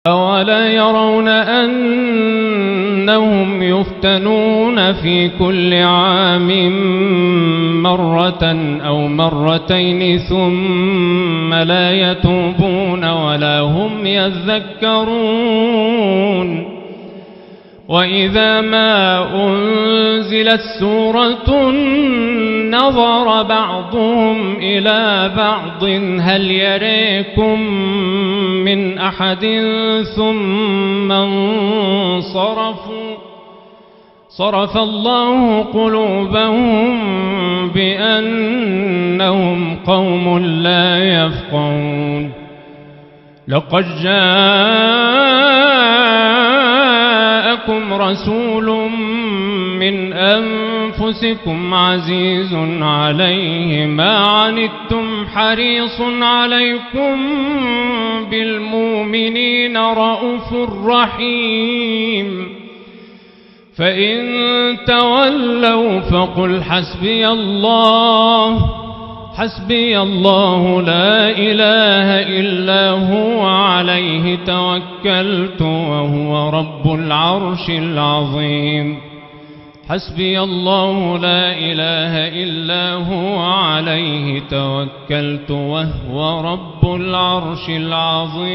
أولا يرون أنهم يفتنون في كل عام مرة أو مرتين ثم لا يتوبون ولا هم يذكرون وإذا ما أنزلت سورة نظر بعضهم إلى بعض هل يريكم من أحد ثم انصرفوا صرف الله قلوبهم بأنهم قوم لا يفقهون لقد جاءكم رسول من أنفسكم عزيز عليه ما عنتم حريص عليكم بالمؤمنين رءوف رحيم فإن تولوا فقل حسبي الله لا إله إلا هو عليه توكلت وهو رب العرش العظيم حسبي الله لا إله إلا هو عليه توكلت وهو رب العرش العظيم.